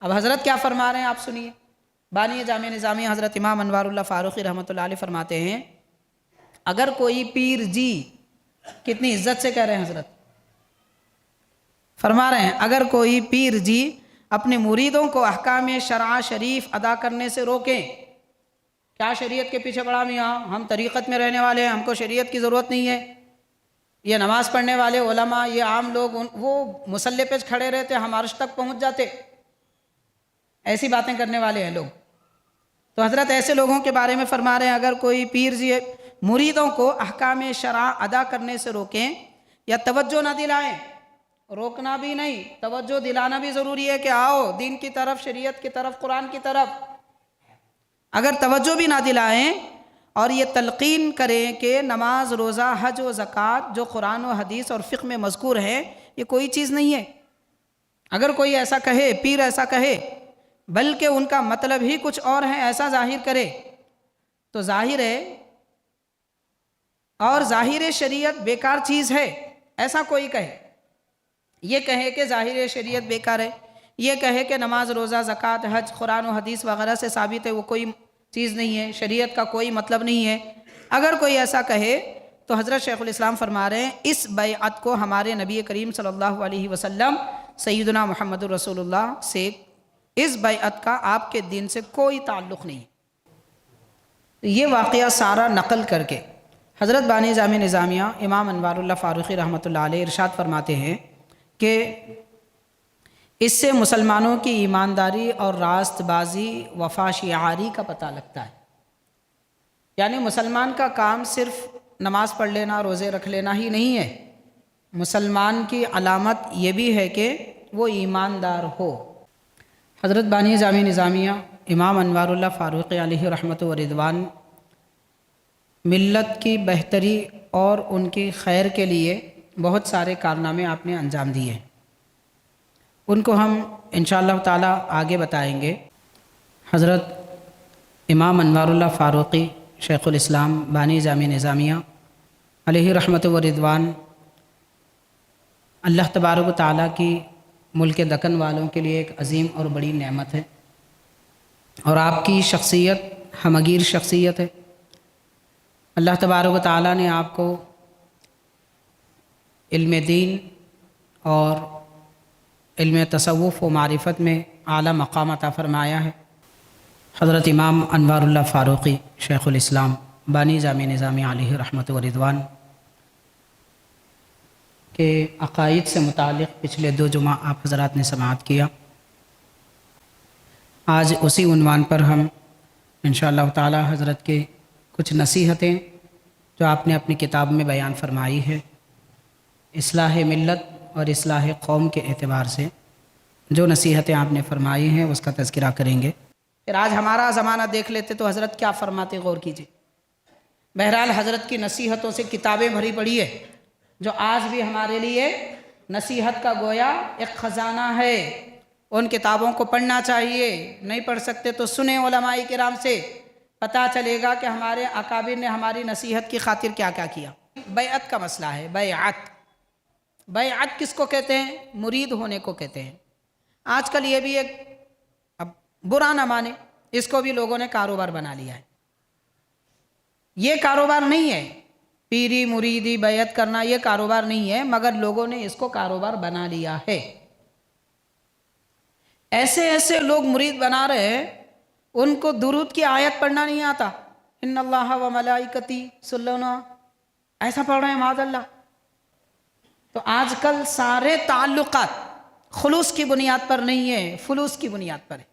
اب حضرت کیا فرما رہے ہیں آپ سنیے۔ بانی جامع نظامیہ حضرت امام انوار اللہ فاروقی رحمۃ اللہ علیہ فرماتے ہیں اگر کوئی پیر جی، کتنی عزت سے کہہ رہے ہیں حضرت، فرما رہے ہیں اگر کوئی پیر جی اپنے مریدوں کو احکام شرع شریف ادا کرنے سے روکیں، کیا شریعت کے پیچھے پڑا میاں، ہم طریقت میں رہنے والے ہیں، ہم کو شریعت کی ضرورت نہیں ہے، یہ نماز پڑھنے والے علماء، یہ عام لوگ وہ مصلی پہ کھڑے رہتے، ہم عرش تک پہنچ جاتے، ایسی باتیں کرنے والے ہیں لوگ۔ تو حضرت ایسے لوگوں کے بارے میں فرما رہے ہیں اگر کوئی پیر جی مریدوں کو احکام شرع ادا کرنے سے روکیں یا توجہ نہ دلائیں، روکنا بھی نہیں، توجہ دلانا بھی ضروری ہے کہ آؤ دین کی طرف، شریعت کی طرف، قرآن کی طرف، اگر توجہ بھی نہ دلائیں اور یہ تلقین کریں کہ نماز، روزہ، حج و زکوٰۃ جو قرآن و حدیث اور فقہ میں مذکور ہیں یہ کوئی چیز نہیں ہے، اگر کوئی ایسا کہے، پیر ایسا کہے بلکہ ان کا مطلب ہی کچھ اور ہے ایسا ظاہر کرے تو ظاہر ہے، اور ظاہر شریعت بیکار چیز ہے ایسا کوئی کہے، یہ کہے کہ ظاہر شریعت بیکار ہے، یہ کہے کہ نماز، روزہ، زکوٰۃ، حج قرآن و حدیث وغیرہ سے ثابت ہے، وہ کوئی چیز نہیں ہے، شریعت کا کوئی مطلب نہیں ہے، اگر کوئی ایسا کہے تو حضرت شیخ الاسلام فرما رہے ہیں اس بیعت کو ہمارے نبی کریم صلی اللہ علیہ وسلم سیدنا محمد رسول اللہ سے، اس بیعت کا آپ کے دین سے کوئی تعلق نہیں۔ یہ واقعہ سارا نقل کر کے حضرت بانی جامع نظامیہ امام انوار اللہ فاروقی رحمۃ اللہ علیہ ارشاد فرماتے ہیں کہ اس سے مسلمانوں کی ایمانداری اور راست بازی، وفا شعاری کا پتہ لگتا ہے، یعنی مسلمان کا کام صرف نماز پڑھ لینا، روزے رکھ لینا ہی نہیں ہے، مسلمان کی علامت یہ بھی ہے کہ وہ ایماندار ہو۔ حضرت بانی جامع نظامیہ امام انوار اللہ فاروقی علیہ رحمۃ و رضوان ملت کی بہتری اور ان کی خیر کے لیے بہت سارے کارنامے آپ نے انجام دیے، ان کو ہم انشاءاللہ تعالی آگے بتائیں گے۔ حضرت امام انوار اللہ فاروقی شیخ الاسلام بانی جامع نظامیہ علیہ رحمۃ و رضوان اللہ تبارک و تعالیٰ کی ملک دکن والوں کے لیے ایک عظیم اور بڑی نعمت ہے، اور آپ کی شخصیت ہمگیر شخصیت ہے۔ اللہ تبارک و تعالیٰ نے آپ کو علم دین اور علم تصوف و معرفت میں اعلیٰ مقام عطا فرمایا ہے۔ حضرت امام انوار اللہ فاروقی شیخ الاسلام بانی جامع نظامیہ علیہ رحمۃ و رضوان کے عقائد سے متعلق پچھلے 2 جمعہ آپ حضرات نے سماعت کیا، آج اسی عنوان پر ہم انشاءاللہ تعالی حضرت کے کچھ نصیحتیں جو آپ نے اپنی کتاب میں بیان فرمائی ہے، اصلاح ملت اور اصلاح قوم کے اعتبار سے جو نصیحتیں آپ نے فرمائی ہیں اس کا تذکرہ کریں گے۔ پھر آج ہمارا زمانہ دیکھ لیتے تو حضرت کیا فرماتے غور کیجیے۔ بہرحال حضرت کی نصیحتوں سے کتابیں بھری پڑی ہے جو آج بھی ہمارے لیے نصیحت کا گویا ایک خزانہ ہے، ان کتابوں کو پڑھنا چاہیے، نہیں پڑھ سکتے تو سنیں علماء کرام سے، پتہ چلے گا کہ ہمارے اکابر نے ہماری نصیحت کی خاطر کیا کیا کیا۔ بیعت کا مسئلہ ہے، بیعت، بیعت کس کو کہتے ہیں؟ مرید ہونے کو کہتے ہیں۔ آج کل یہ بھی ایک، اب برا نہ مانے، اس کو بھی لوگوں نے کاروبار بنا لیا ہے۔ یہ کاروبار نہیں ہے، پیری مریدی بیعت کرنا یہ کاروبار نہیں ہے، مگر لوگوں نے اس کو کاروبار بنا لیا ہے۔ ایسے ایسے لوگ مرید بنا رہے ہیں ان کو درود کی آیت پڑھنا نہیں آتا، ان اللہ و ملائکتی یصلون، ایسا پڑھ رہے ہیں معاذ اللہ۔ تو آج کل سارے تعلقات خلوص کی بنیاد پر نہیں ہے، فلوس کی بنیاد پر ہے،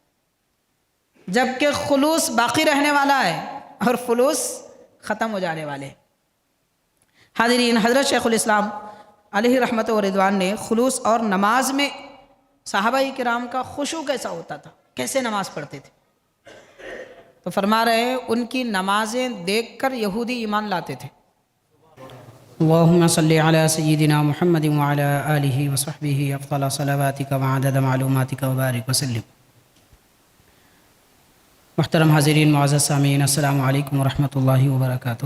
جبکہ خلوص باقی رہنے والا ہے اور فلوس ختم ہو جانے والے۔ حاضرین، حضرت شیخ الاسلام علیہ رحمۃ و رضوان نے خلوص اور نماز میں صحابہ کرام کا خشوع کیسا ہوتا تھا، کیسے نماز پڑھتے تھے، تو فرما رہے ہیں ان کی نمازیں دیکھ کر یہودی ایمان لاتے تھے۔ اللہم صلی علی سیدنا محمد وعلی آلہ وصحبہ افضل صلواتک وعدد معلوماتک وبارک وسلم۔ محترم حاضرین، معزز سامعین، السلام علیکم ورحمۃ اللہ وبرکاتہ۔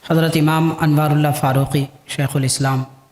حضرت امام انوار اللہ فاروقی شیخ الاسلام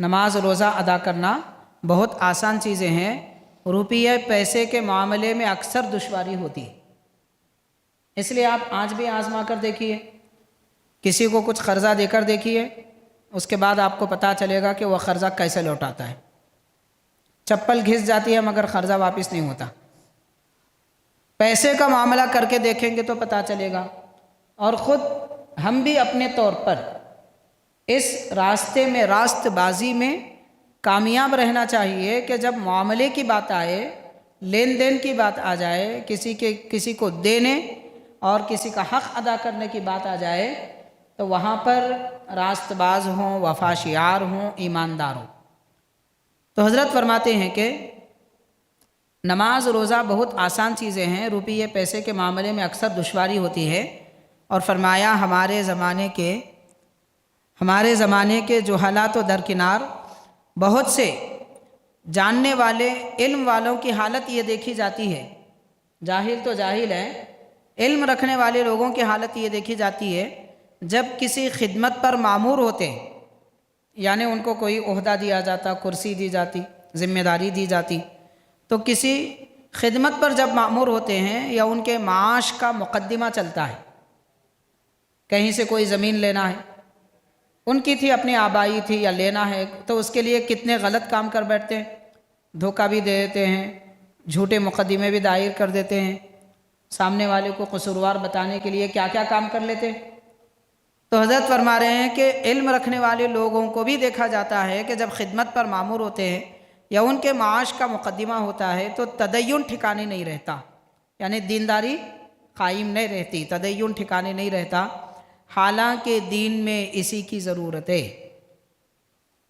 نماز روزہ ادا کرنا بہت آسان چیزیں ہیں، روپیے پیسے کے معاملے میں اکثر دشواری ہوتی ہے۔ اس لیے آپ آج بھی آزما کر دیکھیے، کسی کو کچھ قرضہ دے کر دیکھیے، اس کے بعد آپ کو پتہ چلے گا کہ وہ قرضہ کیسے لوٹاتا ہے۔ چپل گھس جاتی ہے مگر قرضہ واپس نہیں ہوتا۔ پیسے کا معاملہ کر کے دیکھیں گے تو پتہ چلے گا۔ اور خود ہم بھی اپنے طور پر اس راستے میں، راست بازی میں کامیاب رہنا چاہیے کہ جب معاملے کی بات آئے، لین دین کی بات آ جائے، کسی کو دینے اور کسی کا حق ادا کرنے کی بات آ جائے تو وہاں پر راست باز ہوں، وفا شعار ہوں، ایماندار ہوں۔ تو حضرت فرماتے ہیں کہ نماز روزہ بہت آسان چیزیں ہیں، روپیے پیسے کے معاملے میں اکثر دشواری ہوتی ہے۔ اور فرمایا ہمارے زمانے کے جو حالات و درکنار بہت سے جاننے والے علم والوں کی حالت یہ دیکھی جاتی ہے، جاہل تو جاہل ہے، علم رکھنے والے لوگوں کی حالت یہ دیکھی جاتی ہے، جب کسی خدمت پر مامور ہوتے ہیں، یعنی ان کو کوئی عہدہ دیا جاتا، کرسی دی جاتی، ذمہ داری دی جاتی، تو کسی خدمت پر جب مامور ہوتے ہیں یا ان کے معاش کا مقدمہ چلتا ہے، کہیں سے کوئی زمین لینا ہے، ان کی تھی، اپنی آبائی تھی یا لینا ہے، تو اس کے لیے کتنے غلط کام کر بیٹھتے ہیں، دھوکہ بھی دے دیتے ہیں، جھوٹے مقدمے بھی دائر کر دیتے ہیں، سامنے والے کو قصوروار بتانے کے لیے کیا کیا کام کر لیتے ہیں۔ تو حضرت فرما رہے ہیں کہ علم رکھنے والے لوگوں کو بھی دیکھا جاتا ہے کہ جب خدمت پر مامور ہوتے ہیں یا ان کے معاش کا مقدمہ ہوتا ہے تو تدین ٹھکانے نہیں رہتا، یعنی دینداری قائم نہیں رہتی، تدین ٹھکانے نہیں رہتا، حالانکہ دین میں اسی کی ضرورت ہے۔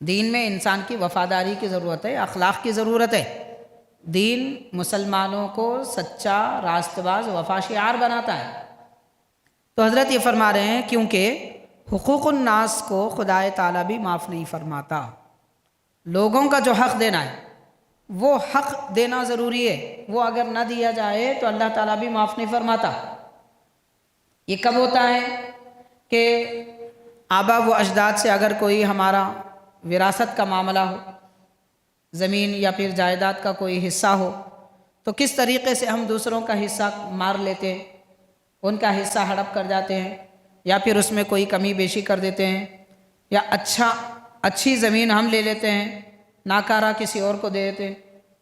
دین میں انسان کی وفاداری کی ضرورت ہے، اخلاق کی ضرورت ہے۔ دین مسلمانوں کو سچا، راست باز، وفا شعار بناتا ہے۔ تو حضرت یہ فرما رہے ہیں کیونکہ حقوق الناس کو خدا تعالیٰ بھی معاف نہیں فرماتا۔ لوگوں کا جو حق دینا ہے وہ حق دینا ضروری ہے، وہ اگر نہ دیا جائے تو اللہ تعالیٰ بھی معاف نہیں فرماتا۔ یہ کب ہوتا ہے کہ آبا و اجداد سے اگر کوئی ہمارا وراثت کا معاملہ ہو، زمین یا پھر جائیداد کا کوئی حصہ ہو، تو کس طریقے سے ہم دوسروں کا حصہ مار لیتے ہیں، ان کا حصہ ہڑپ کر جاتے ہیں، یا پھر اس میں کوئی کمی بیشی کر دیتے ہیں، یا اچھی زمین ہم لے لیتے ہیں، ناکارہ کسی اور کو دے دیتے ہیں،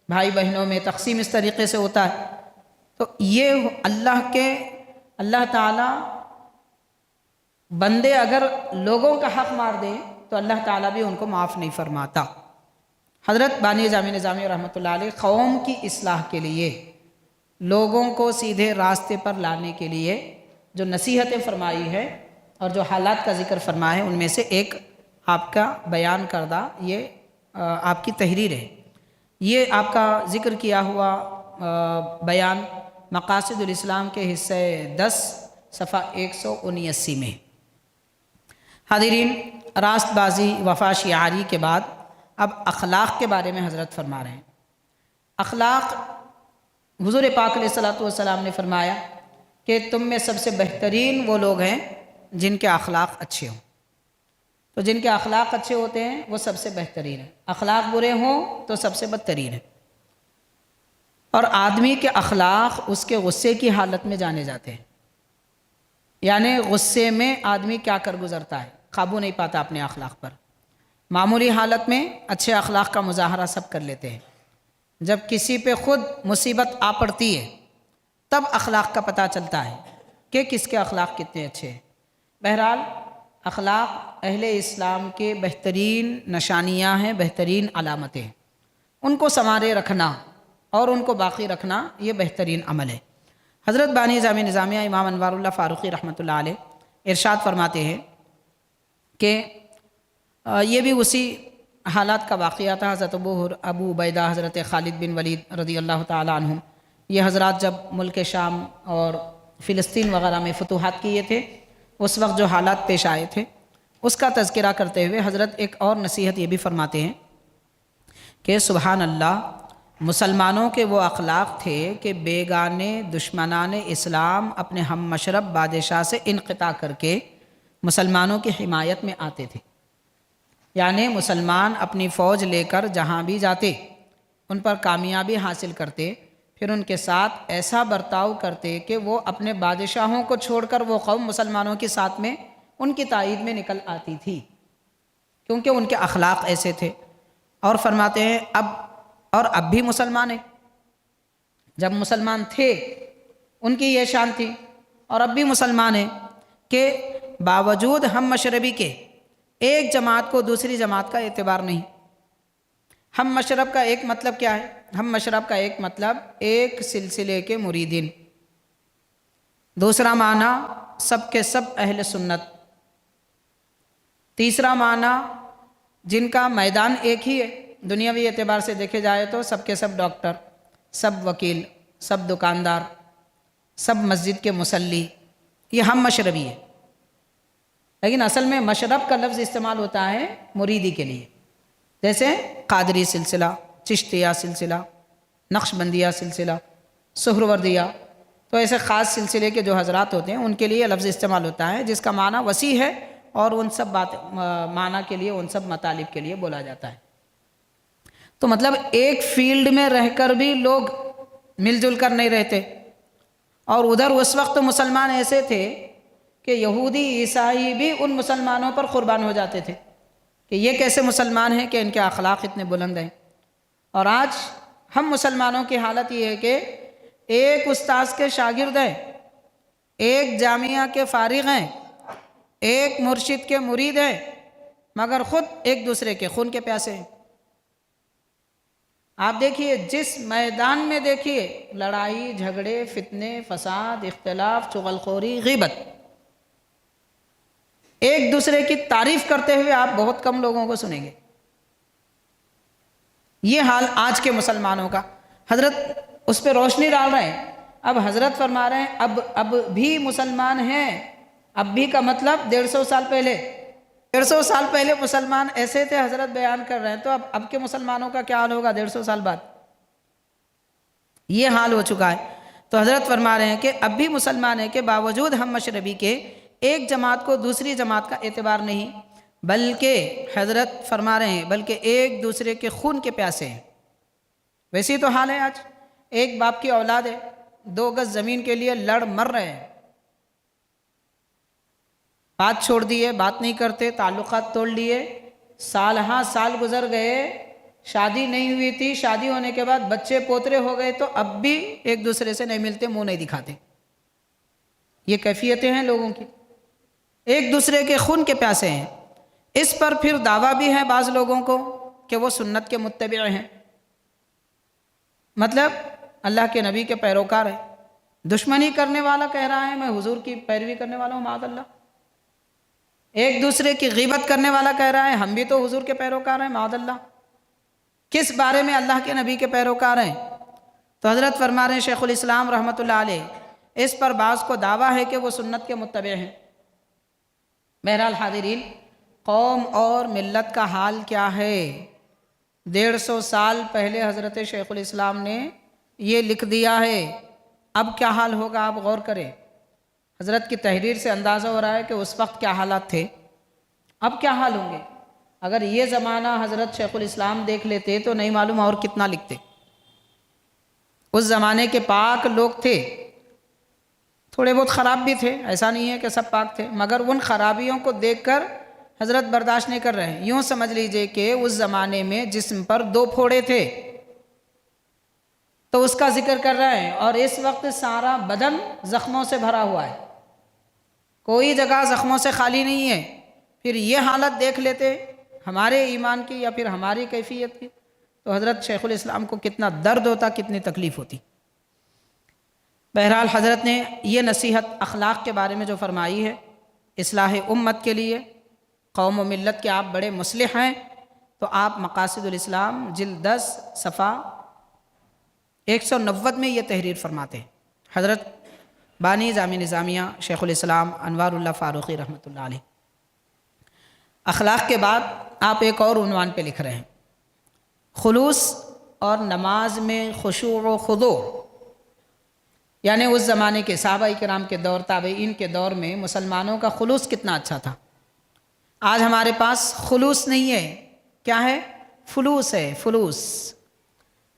بھائی بہنوں میں تقسیم اس طریقے سے ہوتا ہے۔ تو یہ اللہ تعالیٰ بندے اگر لوگوں کا حق مار دیں تو اللہ تعالیٰ بھی ان کو معاف نہیں فرماتا۔ حضرت بانی جامع نظامی رحمۃ اللہ علیہ قوم کی اصلاح کے لیے، لوگوں کو سیدھے راستے پر لانے کے لیے جو نصیحتیں فرمائی ہے اور جو حالات کا ذکر فرمایا ہے، ان میں سے ایک آپ کا بیان کردہ یہ آپ کی تحریر ہے۔ یہ آپ کا ذکر کیا ہوا بیان مقاصد الاسلام کے حصے 10 صفحہ 179 میں۔ حاضرین، راست بازی، وفا شعاری کے بعد اب اخلاق کے بارے میں حضرت فرما رہے ہیں۔ اخلاق، حضور پاک علیہ الصلوۃ والسلام نے فرمایا کہ تم میں سب سے بہترین وہ لوگ ہیں جن کے اخلاق اچھے ہوں۔ تو جن کے اخلاق اچھے ہوتے ہیں وہ سب سے بہترین ہیں، اخلاق برے ہوں تو سب سے بدترین ہیں۔ اور آدمی کے اخلاق اس کے غصے کی حالت میں جانے جاتے ہیں، یعنی غصے میں آدمی کیا کر گزرتا ہے، قابو نہیں پاتا اپنے اخلاق پر۔ معمولی حالت میں اچھے اخلاق کا مظاہرہ سب کر لیتے ہیں، جب کسی پہ خود مصیبت آ پڑتی ہے تب اخلاق کا پتہ چلتا ہے کہ کس کے اخلاق کتنے اچھے ہیں۔ بہرحال اخلاق اہل اسلام کے بہترین نشانیاں ہیں، بہترین علامتیں ہیں، ان کو سنوارے رکھنا اور ان کو باقی رکھنا یہ بہترین عمل ہے۔ حضرت بانی جامع نظامیہ امام انوار اللہ فاروقی رحمۃ اللہ علیہ ارشاد فرماتے ہیں کہ یہ بھی اسی حالات کا واقعہ تھا۔ حضرت ابو عبیدہ، حضرت خالد بن ولید رضی اللہ تعالیٰ عنہم، یہ حضرات جب ملک شام اور فلسطین وغیرہ میں فتوحات کیے تھے، اس وقت جو حالات پیش آئے تھے اس کا تذکرہ کرتے ہوئے حضرت ایک اور نصیحت یہ بھی فرماتے ہیں کہ سبحان اللہ، مسلمانوں کے وہ اخلاق تھے کہ بیگانے دشمنان اسلام اپنے ہم مشرب بادشاہ سے انقطاع کر کے مسلمانوں کی حمایت میں آتے تھے۔ یعنی مسلمان اپنی فوج لے کر جہاں بھی جاتے ان پر کامیابی حاصل کرتے، پھر ان کے ساتھ ایسا برتاؤ کرتے کہ وہ اپنے بادشاہوں کو چھوڑ کر وہ قوم مسلمانوں کے ساتھ میں ان کی تائید میں نکل آتی تھی، کیونکہ ان کے اخلاق ایسے تھے۔ اور فرماتے ہیں اب بھی مسلمان ہیں، جب مسلمان تھے ان کی یہ شان تھی، اور اب بھی مسلمان ہیں کہ باوجود ہم مشربی کے ایک جماعت کو دوسری جماعت کا اعتبار نہیں۔ ہم مشرب کا ایک مطلب کیا ہے؟ ہم مشرب کا ایک مطلب ایک سلسلے کے مریدین، دوسرا معنی سب کے سب اہل سنت، تیسرا معنی جن کا میدان ایک ہی ہے، دنیاوی اعتبار سے دیکھے جائے تو سب کے سب ڈاکٹر، سب وکیل، سب دکاندار، سب مسجد کے مصلی، یہ ہم مشربی ہے۔ لیکن اصل میں مشرب کا لفظ استعمال ہوتا ہے مریدی کے لیے، جیسے قادری سلسلہ، چشتیہ سلسلہ، نقشبندیہ سلسلہ، سہروردیہ، تو ایسے خاص سلسلے کے جو حضرات ہوتے ہیں ان کے لیے لفظ استعمال ہوتا ہے جس کا معنی وسیع ہے، اور ان سب معنی کے لیے، ان سب مطالب کے لیے بولا جاتا ہے۔ تو مطلب ایک فیلڈ میں رہ کر بھی لوگ مل جل کر نہیں رہتے، اور ادھر اس وقت مسلمان ایسے تھے کہ یہودی عیسائی بھی ان مسلمانوں پر قربان ہو جاتے تھے کہ یہ کیسے مسلمان ہیں کہ ان کے اخلاق اتنے بلند ہیں۔ اور آج ہم مسلمانوں کی حالت یہ ہے کہ ایک استاذ کے شاگرد ہیں، ایک جامعہ کے فارغ ہیں، ایک مرشد کے مرید ہیں، مگر خود ایک دوسرے کے خون کے پیاسے ہیں۔ آپ دیکھیے جس میدان میں دیکھیے لڑائی جھگڑے، فتنے، فساد، اختلاف، چغلخوری، غیبت، ایک دوسرے کی تعریف کرتے ہوئے آپ بہت کم لوگوں کو سنیں گے۔ یہ حال آج کے مسلمانوں کا، حضرت اس پہ روشنی ڈال رہے ہیں۔ اب حضرت فرما رہے ہیں اب بھی مسلمان ہیں، اب بھی کا مطلب 150 سال پہلے، 150 سال پہلے مسلمان ایسے تھے، حضرت بیان کر رہے ہیں، تو اب کے مسلمانوں کا کیا حال ہوگا 150 سال بعد؟ یہ حال ہو چکا ہے۔ تو حضرت فرما رہے ہیں کہ اب بھی مسلمان ہیں کہ باوجود ہم مشربی کے ایک جماعت کو دوسری جماعت کا اعتبار نہیں، بلکہ حضرت فرما رہے ہیں بلکہ ایک دوسرے کے خون کے پیاسے ہیں۔ ویسی تو حال ہے آج، ایک باپ کی اولاد ہے، 2 گز زمین کے لیے لڑ مر رہے ہیں، بات چھوڑ دیے، بات نہیں کرتے، تعلقات توڑ لیے، سال ہاں سال گزر گئے، شادی نہیں ہوئی تھی، شادی ہونے کے بعد بچے پوترے ہو گئے، تو اب بھی ایک دوسرے سے نہیں ملتے، منہ نہیں دکھاتے۔ یہ کیفیتیں ہیں لوگوں کی، ایک دوسرے کے خون کے پیاسے ہیں۔ اس پر پھر دعویٰ بھی ہے بعض لوگوں کو کہ وہ سنت کے متبع ہیں، مطلب اللہ کے نبی کے پیروکار ہیں۔ دشمنی کرنے والا کہہ رہا ہے میں حضور کی پیروی کرنے والا ہوں، معاذ اللہ۔ ایک دوسرے کی غیبت کرنے والا کہہ رہا ہے ہم بھی تو حضور کے پیروکار ہیں، معاذ اللہ۔ کس بارے میں اللہ کے نبی کے پیروکار ہیں؟ تو حضرت فرما رہے ہیں شیخ الاسلام رحمۃ اللہ علیہ، اس پر بعض کو دعویٰ ہے کہ وہ سنت کے متبع ہیں۔ بہرحال حاضرین، قوم اور ملت کا حال کیا ہے؟ 150 سال پہلے حضرت شیخ الاسلام نے یہ لکھ دیا ہے، اب کیا حال ہوگا آپ غور کریں۔ حضرت کی تحریر سے اندازہ ہو رہا ہے کہ اس وقت کیا حالات تھے، اب کیا حال ہوں گے۔ اگر یہ زمانہ حضرت شیخ الاسلام دیکھ لیتے تو نہیں معلوم اور کتنا لکھتے۔ اس زمانے کے پاک لوگ تھے، تھوڑے بہت خراب بھی تھے، ایسا نہیں ہے کہ سب پاک تھے، مگر ان خرابیوں کو دیکھ کر حضرت برداشت نہیں کر رہے ہیں۔ یوں سمجھ لیجئے کہ اس زمانے میں جسم پر 2 پھوڑے تھے تو اس کا ذکر کر رہے ہیں، اور اس وقت سارا بدن زخموں سے بھرا ہوا ہے، کوئی جگہ زخموں سے خالی نہیں ہے۔ پھر یہ حالت دیکھ لیتے ہمارے ایمان کی یا پھر ہماری کیفیت کی، تو حضرت شیخ الاسلام کو کتنا درد ہوتا، کتنی تکلیف ہوتی۔ بہرحال حضرت نے یہ نصیحت اخلاق کے بارے میں جو فرمائی ہے، اصلاح امت کے لیے، قوم و ملت کے آپ بڑے مصلح ہیں، تو آپ مقاصد الاسلام جلد 10 صفحہ 190 میں یہ تحریر فرماتے ہیں۔ حضرت بانی جامع نظامیہ شیخ الاسلام انوار اللہ فاروقی رحمۃ اللہ علیہ۔ اخلاق کے بعد آپ ایک اور عنوان پہ لکھ رہے ہیں، خلوص اور نماز میں خشوع و خضوع، یعنی اس زمانے کے صحابہ کرام کے دور، تابعین کے دور میں مسلمانوں کا خلوص کتنا اچھا تھا، آج ہمارے پاس خلوص نہیں ہے، کیا ہے؟ فلوس ہے، فلوس۔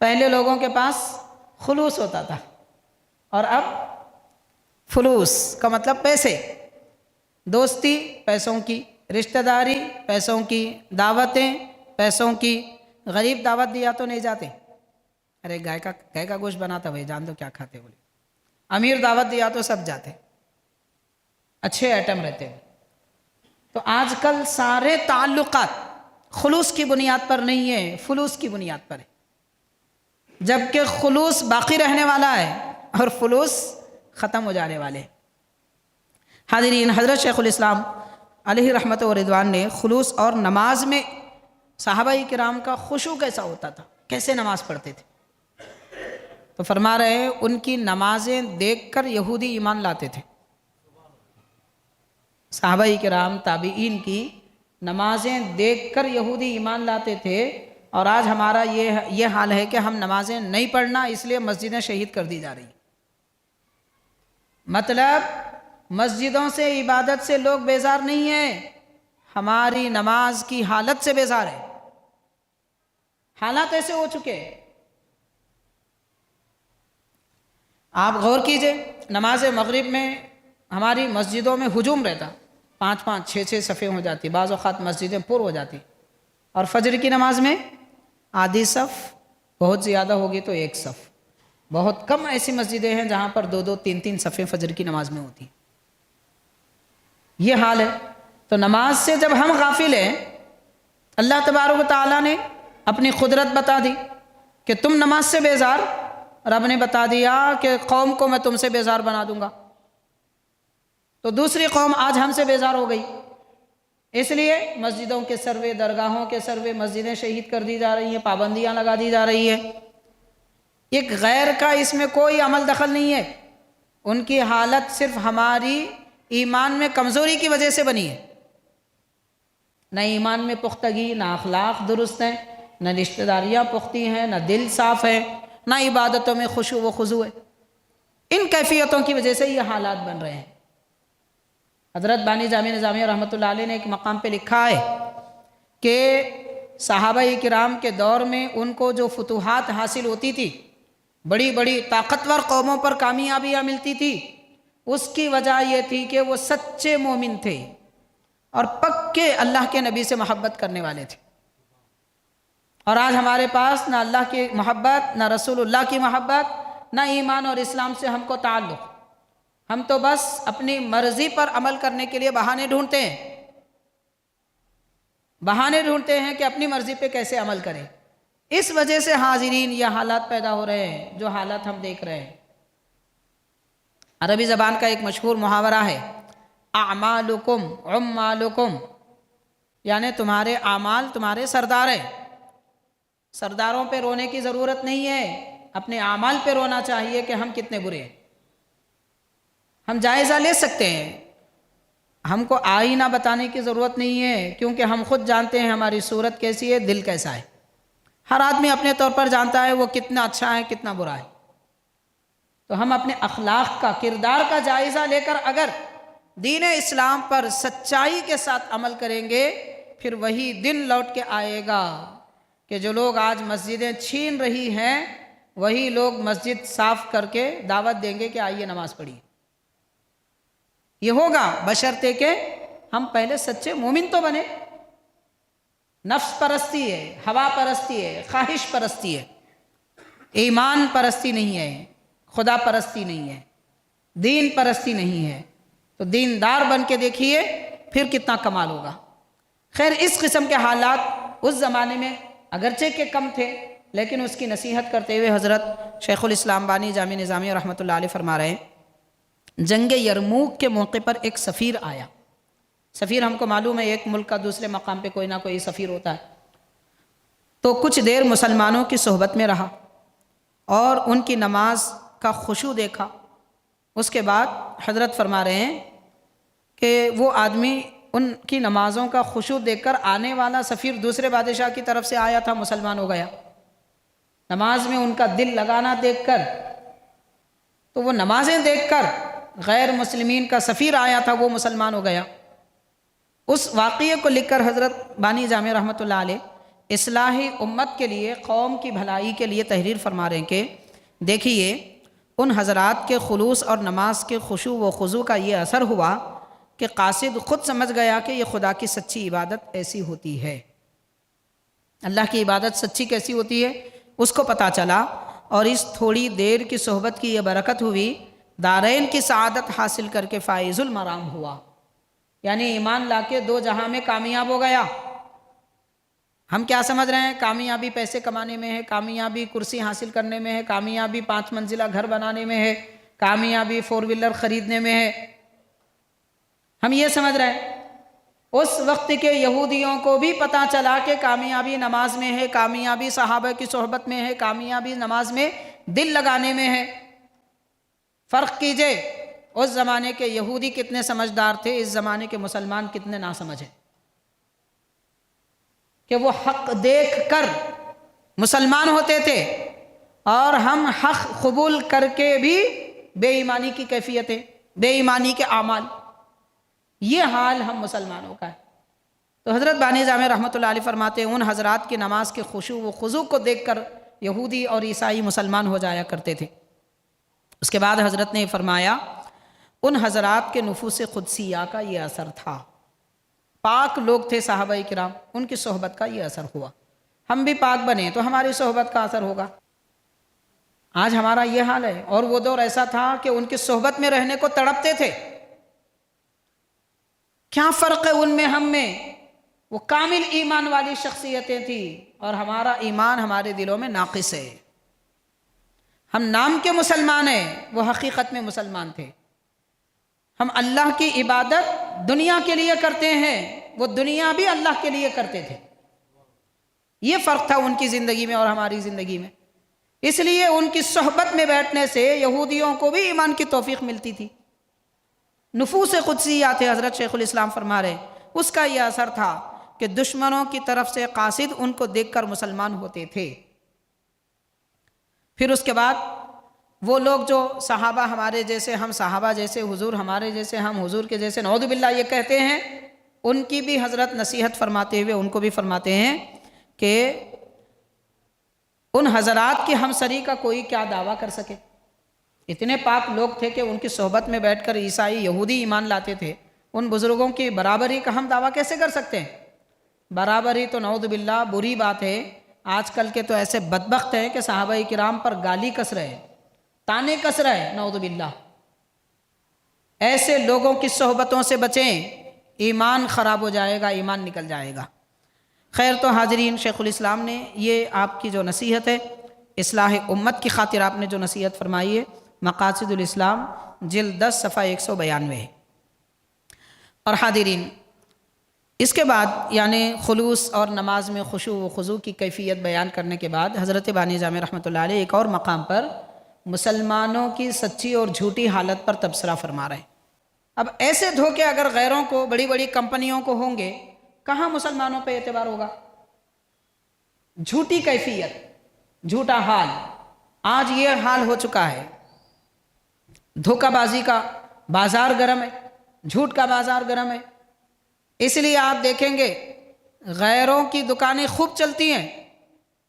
پہلے لوگوں کے پاس خلوص ہوتا تھا اور اب فلوس کا مطلب پیسے، دوستی پیسوں کی، رشتہ داری پیسوں کی، دعوتیں پیسوں کی۔ غریب دعوت دیا تو نہیں جاتے، ارے گائے کا گوشت بناتا بھائی جان دو کیا کھاتے بولے۔ امیر دعوت دیا تو سب جاتے، اچھے آئٹم رہتے ہیں۔ تو آج کل سارے تعلقات خلوص کی بنیاد پر نہیں ہے، فلوس کی بنیاد پر ہے، جبکہ خلوص باقی رہنے والا ہے اور فلوس ختم ہو جانے والے۔ حاضرین، حضرت شیخ الاسلام علیہ رحمت و رضوان نے خلوص اور نماز میں صحابہ کرام کا خشوع کیسا ہوتا تھا، کیسے نماز پڑھتے تھے، تو فرما رہے ہیں ان کی نمازیں دیکھ کر یہودی ایمان لاتے تھے۔ صحابہ کرام تابعین کی نمازیں دیکھ کر یہودی ایمان لاتے تھے، اور آج ہمارا یہ حال ہے کہ ہم نمازیں نہیں پڑھنا اس لیے مسجدیں شہید کر دی جا رہی ہیں۔ مطلب مسجدوں سے، عبادت سے لوگ بیزار نہیں ہیں، ہماری نماز کی حالت سے بیزار ہے۔ حالات ایسے ہو چکے ہیں، آپ غور کیجئے، نماز مغرب میں ہماری مسجدوں میں ہجوم رہتا، 5 6 صفیں ہو جاتی، بعض اوقات مسجدیں پر ہو جاتی، اور فجر کی نماز میں آدھی صف، بہت زیادہ ہوگی تو 1 صف، بہت کم ایسی مسجدیں ہیں جہاں پر 2 3 صفیں فجر کی نماز میں ہوتی۔ یہ حال ہے۔ تو نماز سے جب ہم غافل ہیں، اللہ تبارک و تعالیٰ نے اپنی قدرت بتا دی کہ تم نماز سے بیزار، رب نے بتا دیا کہ قوم کو میں تم سے بیزار بنا دوں گا، تو دوسری قوم آج ہم سے بیزار ہو گئی، اس لیے مسجدوں کے سروے، درگاہوں کے سروے، مسجدیں شہید کر دی جا رہی ہیں، پابندیاں لگا دی جا رہی ہیں۔ ایک غیر کا اس میں کوئی عمل دخل نہیں ہے، ان کی حالت صرف ہماری ایمان میں کمزوری کی وجہ سے بنی ہے۔ نہ ایمان میں پختگی، نہ اخلاق درست ہیں، نہ رشتہ داریاں پختی ہیں، نہ دل صاف ہے، نہ عبادتوں میں خشوع و خضوع ہے۔ ان کیفیتوں کی وجہ سے یہ حالات بن رہے ہیں۔ حضرت بانی جامع نظامیہ رحمۃ اللہ علیہ نے ایک مقام پہ لکھا ہے کہ صحابہ کرام کے دور میں ان کو جو فتوحات حاصل ہوتی تھی، بڑی بڑی طاقتور قوموں پر کامیابیاں ملتی تھی، اس کی وجہ یہ تھی کہ وہ سچے مومن تھے اور پکے اللہ کے نبی سے محبت کرنے والے تھے۔ اور آج ہمارے پاس نہ اللہ کی محبت، نہ رسول اللہ کی محبت، نہ ایمان اور اسلام سے ہم کو تعلق، ہم تو بس اپنی مرضی پر عمل کرنے کے لیے بہانے ڈھونڈتے ہیں، بہانے ڈھونڈتے ہیں کہ اپنی مرضی پہ کیسے عمل کریں۔ اس وجہ سے حاضرین یہ حالات پیدا ہو رہے ہیں جو حالات ہم دیکھ رہے ہیں۔ عربی زبان کا ایک مشہور محاورہ ہے، اعمالکم عمالکم، یعنی تمہارے اعمال تمہارے سردار ہیں۔ سرداروں پہ رونے کی ضرورت نہیں ہے، اپنے اعمال پہ رونا چاہیے کہ ہم کتنے برے ہیں۔ ہم جائزہ لے سکتے ہیں، ہم کو آئینہ بتانے کی ضرورت نہیں ہے، کیونکہ ہم خود جانتے ہیں ہماری صورت کیسی ہے، دل کیسا ہے۔ ہر آدمی اپنے طور پر جانتا ہے وہ کتنا اچھا ہے، کتنا برا ہے۔ تو ہم اپنے اخلاق کا، کردار کا جائزہ لے کر اگر دین اسلام پر سچائی کے ساتھ عمل کریں گے، پھر وہی دن لوٹ کے آئے گا کہ جو لوگ آج مسجدیں چھین رہی ہیں، وہی لوگ مسجد صاف کر کے دعوت دیں گے کہ آئیے نماز پڑھیے۔ یہ ہوگا بشرطے کہ ہم پہلے سچے مومن تو بنے۔ نفس پرستی ہے، ہوا پرستی ہے، خواہش پرستی ہے، ایمان پرستی نہیں ہے، خدا پرستی نہیں ہے، دین پرستی نہیں ہے۔ تو دیندار بن کے دیکھیے پھر کتنا کمال ہوگا۔ خیر، اس قسم کے حالات اس زمانے میں اگرچہ کہ کم تھے، لیکن اس کی نصیحت کرتے ہوئے حضرت شیخ الاسلام بانی جامع نظامیہ رحمۃ اللہ علیہ فرما رہے ہیں، جنگ یرموک کے موقع پر ایک سفیر آیا۔ سفیر ہم کو معلوم ہے ایک ملک کا دوسرے مقام پہ کوئی نہ کوئی سفیر ہوتا ہے۔ تو کچھ دیر مسلمانوں کی صحبت میں رہا اور ان کی نماز کا خشوع دیکھا۔ اس کے بعد حضرت فرما رہے ہیں کہ وہ آدمی ان کی نمازوں کا خشوع دیکھ کر، آنے والا سفیر دوسرے بادشاہ کی طرف سے آیا تھا، مسلمان ہو گیا۔ نماز میں ان کا دل لگانا دیکھ کر، تو وہ نمازیں دیکھ کر غیر مسلمین کا سفیر آیا تھا، وہ مسلمان ہو گیا۔ اس واقعے کو لکھ کر حضرت بانی جامع رحمۃ اللہ علیہ اصلاحی امت کے لیے، قوم کی بھلائی کے لیے تحریر فرما رہے ہیں کہ دیکھیے ان حضرات کے خلوص اور نماز کے خشوع و خضوع کا یہ اثر ہوا کہ قاصد خود سمجھ گیا کہ یہ خدا کی سچی عبادت ایسی ہوتی ہے، اللہ کی عبادت سچی کیسی ہوتی ہے اس کو پتہ چلا، اور اس تھوڑی دیر کی صحبت کی یہ برکت ہوئی، دارین کی سعادت حاصل کر کے فائز المرام ہوا، یعنی ایمان لا کے دو جہاں میں کامیاب ہو گیا۔ ہم کیا سمجھ رہے ہیں؟ کامیابی پیسے کمانے میں ہے، کامیابی کرسی حاصل کرنے میں ہے، کامیابی 5 منزلہ گھر بنانے میں ہے، کامیابی 4 ویلر خریدنے میں ہے، ہم یہ سمجھ رہے ہیں۔ اس وقت کے یہودیوں کو بھی پتہ چلا کہ کامیابی نماز میں ہے، کامیابی صحابہ کی صحبت میں ہے، کامیابی نماز میں دل لگانے میں ہے۔ فرق کیجئے اس زمانے کے یہودی کتنے سمجھدار تھے، اس زمانے کے مسلمان کتنے ناسمجھ ہیں، کہ وہ حق دیکھ کر مسلمان ہوتے تھے اور ہم حق قبول کر کے بھی بے ایمانی کی کیفیتیں، بے ایمانی کے اعمال، یہ حال ہم مسلمانوں کا ہے۔ تو حضرت بانی جامع رحمۃ اللہ علیہ فرماتے ہیں ان حضرات کی نماز کے خشوع و خضوع کو دیکھ کر یہودی اور عیسائی مسلمان ہو جایا کرتے تھے۔ اس کے بعد حضرت نے فرمایا ان حضرات کے نفوس قدسیہ کا یہ اثر تھا، پاک لوگ تھے صحابہ کرام، ان کی صحبت کا یہ اثر ہوا، ہم بھی پاک بنے تو ہماری صحبت کا اثر ہوگا۔ آج ہمارا یہ حال ہے، اور وہ دور ایسا تھا کہ ان کی صحبت میں رہنے کو تڑپتے تھے۔ کیا فرق ہے ان میں ہم میں؟ وہ کامل ایمان والی شخصیتیں تھیں اور ہمارا ایمان ہمارے دلوں میں ناقص ہے۔ ہم نام کے مسلمان ہیں، وہ حقیقت میں مسلمان تھے۔ ہم اللہ کی عبادت دنیا کے لیے کرتے ہیں، وہ دنیا بھی اللہ کے لیے کرتے تھے۔ یہ فرق تھا ان کی زندگی میں اور ہماری زندگی میں۔ اس لیے ان کی صحبت میں بیٹھنے سے یہودیوں کو بھی ایمان کی توفیق ملتی تھی۔ نفوس قدسیہ تھے، حضرت شیخ الاسلام فرما رہے اس کا یہ اثر تھا کہ دشمنوں کی طرف سے قاصد ان کو دیکھ کر مسلمان ہوتے تھے۔ پھر اس کے بعد وہ لوگ جو صحابہ ہمارے جیسے، ہم صحابہ جیسے، حضور ہمارے جیسے، ہم حضور کے جیسے، نعوذ باللہ یہ کہتے ہیں، ان کی بھی حضرت نصیحت فرماتے ہوئے ان کو بھی فرماتے ہیں کہ ان حضرات کی ہمسری کا کوئی کیا دعویٰ کر سکے؟ اتنے پاک لوگ تھے کہ ان کی صحبت میں بیٹھ کر عیسائی یہودی ایمان لاتے تھے، ان بزرگوں کی برابری کا ہم دعویٰ کیسے کر سکتے ہیں؟ برابری تو نعوذ باللہ بری بات ہے۔ آج کل کے تو ایسے بدبخت ہیں کہ صحابہ کرام پر گالی کس رہے، تانے کس رہے، نعوذ باللہ۔ ایسے لوگوں کی صحبتوں سے بچیں، ایمان خراب ہو جائے گا، ایمان نکل جائے گا۔ خیر تو حاضرین، شیخ الاسلام نے یہ آپ کی جو نصیحت ہے، اصلاح امت کی خاطر آپ نے جو نصیحت فرمائی ہے، مقاصد الاسلام جلد 10 صفحہ 192 ہے۔ اور حاضرین، اس کے بعد یعنی خلوص اور نماز میں خشوع و خضوع کی کیفیت بیان کرنے کے بعد حضرت بانی جامع رحمۃ اللہ علیہ ایک اور مقام پر مسلمانوں کی سچی اور جھوٹی حالت پر تبصرہ فرما رہے ہیں۔ اب ایسے دھوکے اگر غیروں کو، بڑی بڑی کمپنیوں کو ہوں گے، کہاں مسلمانوں پہ اعتبار ہوگا؟ جھوٹی کیفیت، جھوٹا حال، آج یہ حال ہو چکا ہے۔ دھوکہ بازی کا بازار گرم ہے، جھوٹ کا بازار گرم ہے۔ اس لیے آپ دیکھیں گے غیروں کی دکانیں خوب چلتی ہیں،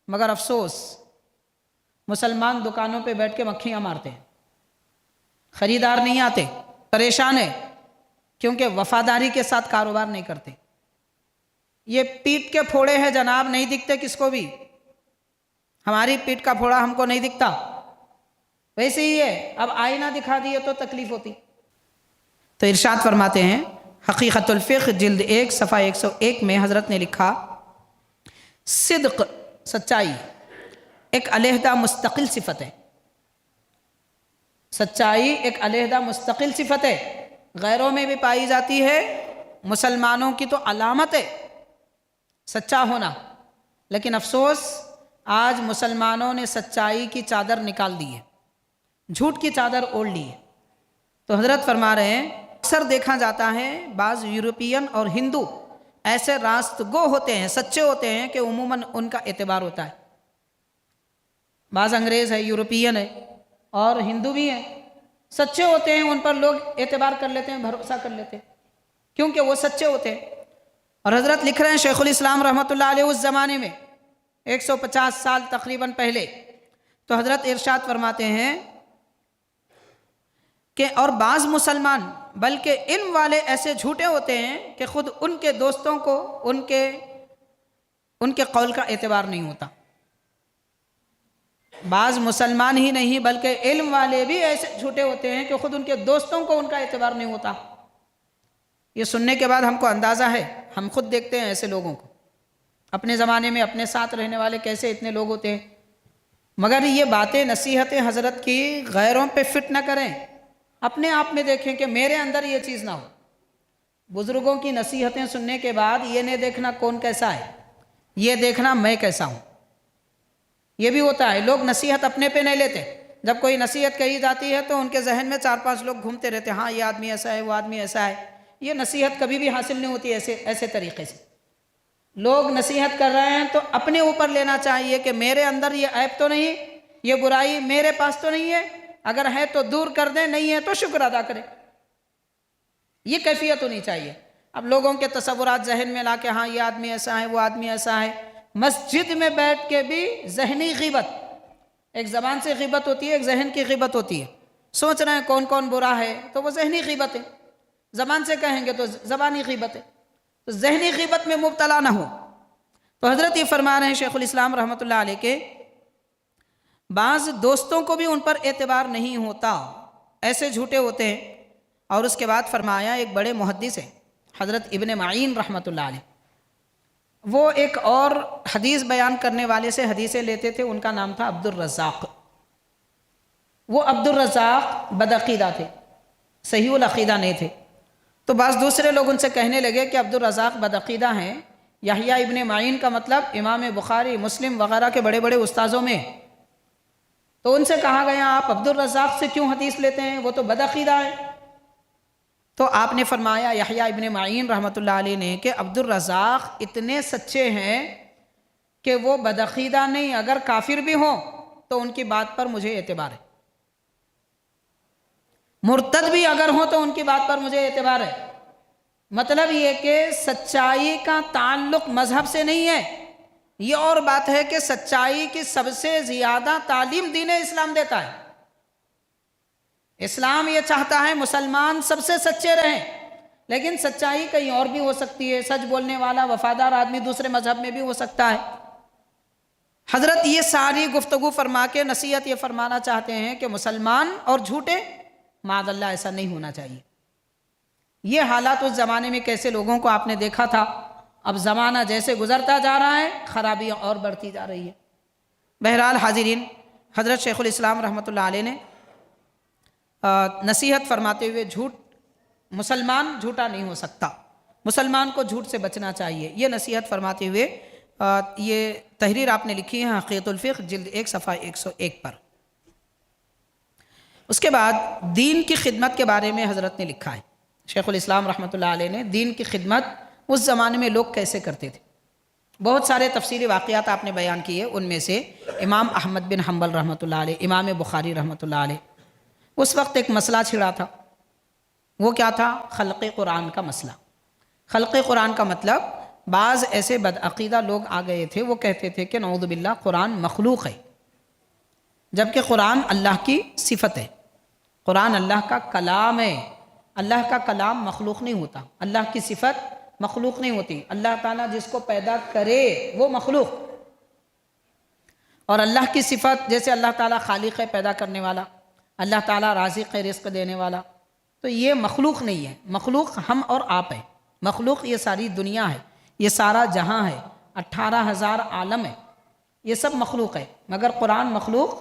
مگر افسوس مسلمان دکانوں پہ بیٹھ کے مکھیاں مارتے ہیں، خریدار نہیں آتے، پریشان ہے، کیونکہ وفاداری کے ساتھ کاروبار نہیں کرتے۔ یہ پیٹ کے پھوڑے ہیں جناب، نہیں دکھتے کس کو بھی، ہماری پیٹ کا پھوڑا ہم کو نہیں دکھتا، ویسے ہی ہے، اب آئینہ دکھا دیے تو تکلیف ہوتی۔ تو ارشاد فرماتے ہیں حقیقت الفقہ جلد 1 صفحہ 101 میں حضرت نے لکھا، صدق، سچائی ایک علیحدہ مستقل صفت ہے۔ سچائی ایک علیحدہ مستقل صفت ہے، غیروں میں بھی پائی جاتی ہے، مسلمانوں کی تو علامت ہے سچا ہونا۔ لیکن افسوس آج مسلمانوں نے سچائی کی چادر نکال دی ہے، جھوٹ کی چادر اوڑھ لی ہے۔ تو حضرت فرما رہے ہیں اکثر دیکھا جاتا ہے بعض یورپین اور ہندو ایسے راست گو ہوتے ہیں، سچے ہوتے ہیں کہ عموماً ان کا اعتبار ہوتا ہے۔ بعض انگریز ہے، یورپین ہے اور ہندو بھی ہیں، سچے ہوتے ہیں، ان پر لوگ اعتبار کر لیتے ہیں، بھروسہ کر لیتے ہیں، کیونکہ وہ سچے ہوتے ہیں۔ اور حضرت لکھ رہے ہیں شیخ الاسلام رحمۃ اللہ علیہ اس زمانے میں 150 سال تقریباً پہلے، تو حضرت ارشاد فرماتے ہیں کہ اور بعض مسلمان بلکہ علم والے ایسے جھوٹے ہوتے ہیں کہ خود ان کے دوستوں کو ان کے قول کا اعتبار نہیں ہوتا۔ بعض مسلمان ہی نہیں بلکہ علم والے بھی ایسے جھوٹے ہوتے ہیں کہ خود ان کے دوستوں کو ان کا اعتبار نہیں ہوتا۔ یہ سننے کے بعد ہم کو اندازہ ہے، ہم خود دیکھتے ہیں ایسے لوگوں کو اپنے زمانے میں، اپنے ساتھ رہنے والے کیسے اتنے لوگ ہوتے ہیں۔ مگر یہ باتیں نصیحتیں حضرت کی غیروں پہ فٹ نہ کریں، اپنے آپ میں دیکھیں کہ میرے اندر یہ چیز نہ ہو۔ بزرگوں کی نصیحتیں سننے کے بعد یہ نہیں دیکھنا کون کیسا ہے، یہ دیکھنا میں کیسا ہوں۔ یہ بھی ہوتا ہے، لوگ نصیحت اپنے پہ نہیں لیتے، جب کوئی نصیحت کہی جاتی ہے تو ان کے ذہن میں 4-5 لوگ گھومتے رہتے ہیں، ہاں یہ آدمی ایسا ہے، وہ آدمی ایسا ہے۔ یہ نصیحت کبھی بھی حاصل نہیں ہوتی ایسے طریقے سے۔ لوگ نصیحت کر رہے ہیں تو اپنے اوپر لینا چاہیے کہ میرے اندر یہ عیب تو نہیں، یہ برائی میرے پاس تو نہیں ہے، اگر ہے تو دور کر دیں، نہیں ہے تو شکر ادا کریں۔ یہ کیفیت ہونی چاہیے۔ اب لوگوں کے تصورات ذہن میں لا کے ہاں یہ آدمی ایسا ہے، وہ آدمی ایسا ہے۔ مسجد میں بیٹھ کے بھی ذہنی غیبت، ایک زبان سے غیبت ہوتی ہے، ایک ذہن کی غیبت ہوتی ہے۔ سوچ رہے ہیں کون کون برا ہے تو وہ ذہنی غیبت ہے، زبان سے کہیں گے تو زبانی غیبت ہے، تو ذہنی غیبت میں مبتلا نہ ہو۔ تو حضرت یہ فرما رہے ہیں شیخ الاسلام رحمۃ اللہ علیہ کے بعض دوستوں کو بھی ان پر اعتبار نہیں ہوتا، ایسے جھوٹے ہوتے ہیں۔ اور اس کے بعد فرمایا ایک بڑے محدث ہیں حضرت ابن معین رحمۃ اللہ علیہ، وہ ایک اور حدیث بیان کرنے والے سے حدیثیں لیتے تھے، ان کا نام تھا عبد الرزاق۔ وہ عبد الرزاق بدعقیدہ تھے، صحیح العقیدہ نہیں تھے۔ تو بعض دوسرے لوگ ان سے کہنے لگے کہ عبد الرزاق بدعقیدہ ہیں، یحییٰ ابن معین کا مطلب امام بخاری، مسلم وغیرہ کے بڑے بڑے استاذوں میں۔ تو ان سے کہا گیا آپ عبد الرزاق سے کیوں حدیث لیتے ہیں، وہ تو بدعقیدہ ہے۔ تو آپ نے فرمایا یحییٰ ابن معین رحمۃ اللہ علیہ نے کہ عبد الرزاق اتنے سچے ہیں کہ وہ بدعقیدہ نہیں، اگر کافر بھی ہوں تو ان کی بات پر مجھے اعتبار ہے، مرتد بھی اگر ہوں تو ان کی بات پر مجھے اعتبار ہے۔ مطلب یہ کہ سچائی کا تعلق مذہب سے نہیں ہے، یہ اور بات ہے کہ سچائی کی سب سے زیادہ تعلیم دین اسلام دیتا ہے۔ اسلام یہ چاہتا ہے مسلمان سب سے سچے رہیں، لیکن سچائی کہیں اور بھی ہو سکتی ہے، سچ بولنے والا وفادار آدمی دوسرے مذہب میں بھی ہو سکتا ہے۔ حضرت یہ ساری گفتگو فرما کے نصیحت یہ فرمانا چاہتے ہیں کہ مسلمان اور جھوٹے، معاذ اللہ ایسا نہیں ہونا چاہیے۔ یہ حالات اس زمانے میں کیسے لوگوں کو آپ نے دیکھا تھا، اب زمانہ جیسے گزرتا جا رہا ہے خرابیاں اور بڑھتی جا رہی ہے۔ بہرحال حاضرین، حضرت شیخ الاسلام رحمۃ اللہ علیہ نے نصیحت فرماتے ہوئے مسلمان جھوٹا نہیں ہو سکتا، مسلمان کو جھوٹ سے بچنا چاہیے، یہ نصیحت فرماتے ہوئے یہ تحریر آپ نے لکھی ہے حقیقت الفقہ جلد 1 صفحہ 101 پر۔ اس کے بعد دین کی خدمت کے بارے میں حضرت نے لکھا ہے، شیخ الاسلام رحمۃ اللہ علیہ نے دین کی خدمت اس زمانے میں لوگ کیسے کرتے تھے۔ بہت سارے تفصیلی واقعات آپ نے بیان کیے، ان میں سے امام احمد بن حنبل رحمۃ اللہ علیہ، امام بخاری رحمۃ اللہ علیہ، اس وقت ایک مسئلہ چھڑا تھا، وہ کیا تھا؟ خلق قرآن کا مسئلہ۔ خلق قرآن کا مطلب بعض ایسے بدعقیدہ لوگ آ گئے تھے، وہ کہتے تھے کہ نعوذ باللہ قرآن مخلوق ہے، جبکہ قرآن اللہ کی صفت ہے، قرآن اللہ کا کلام ہے۔ اللہ کا کلام مخلوق نہیں ہوتا، اللہ کی صفت مخلوق نہیں ہوتی۔ اللہ تعالیٰ جس کو پیدا کرے وہ مخلوق، اور اللہ کی صفت جیسے اللہ تعالیٰ خالق ہے، پیدا کرنے والا، اللہ تعالیٰ رازق ہے، رزق دینے والا، تو یہ مخلوق نہیں ہے۔ مخلوق ہم اور آپ ہیں، مخلوق یہ ساری دنیا ہے، یہ سارا جہاں ہے، 18,000 عالم ہے، یہ سب مخلوق ہے، مگر قرآن مخلوق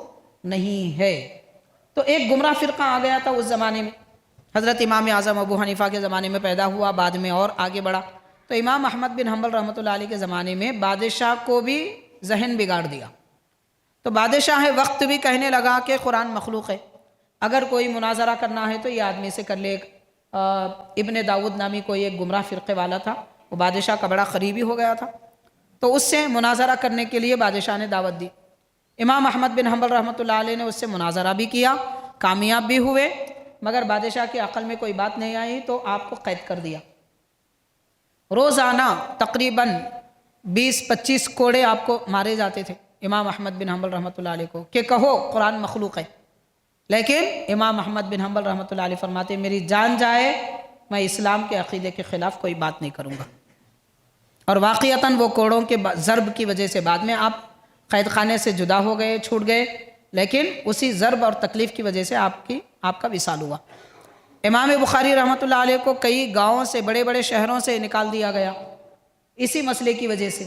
نہیں ہے۔ تو ایک گمراہ فرقہ آ گیا تھا اس زمانے میں، حضرت امام اعظم ابو حنیفہ کے زمانے میں پیدا ہوا، بعد میں اور آگے بڑھا، تو امام احمد بن حنبل رحمۃ اللہ علیہ کے زمانے میں بادشاہ کو بھی ذہن بگاڑ دیا، تو بادشاہ وقت بھی کہنے لگا کہ قرآن مخلوق ہے، اگر کوئی مناظرہ کرنا ہے تو یہ آدمی سے کر لے۔ ابن داود نامی کوئی ایک گمراہ فرقے والا تھا، وہ بادشاہ کا بڑا قریبی ہو گیا تھا، تو اس سے مناظرہ کرنے کے لیے بادشاہ نے دعوت دی۔ امام احمد بن حنبل رحمۃ اللہ علیہ نے اس سے مناظرہ بھی کیا، کامیاب بھی ہوئے، مگر بادشاہ کی عقل میں کوئی بات نہیں آئی تو آپ کو قید کر دیا۔ روزانہ تقریباً 20-25 کوڑے آپ کو مارے جاتے تھے امام احمد بن حنبل رحمۃ اللہ علیہ کو کہ کہو قرآن مخلوق ہے، لیکن امام احمد بن حنبل رحمۃ اللہ علیہ فرماتے ہیں میری جان جائے میں اسلام کے عقیدے کے خلاف کوئی بات نہیں کروں گا۔ اور واقعتاً وہ کوڑوں کے ضرب کی وجہ سے بعد میں آپ قید خانے سے جدا ہو گئے، چھوٹ گئے، لیکن اسی ضرب اور تکلیف کی وجہ سے آپ کا وصال ہوا۔ امام بخاری رحمۃ اللہ علیہ کو کئی گاؤں سے، بڑے بڑے شہروں سے نکال دیا گیا اسی مسئلے کی وجہ سے۔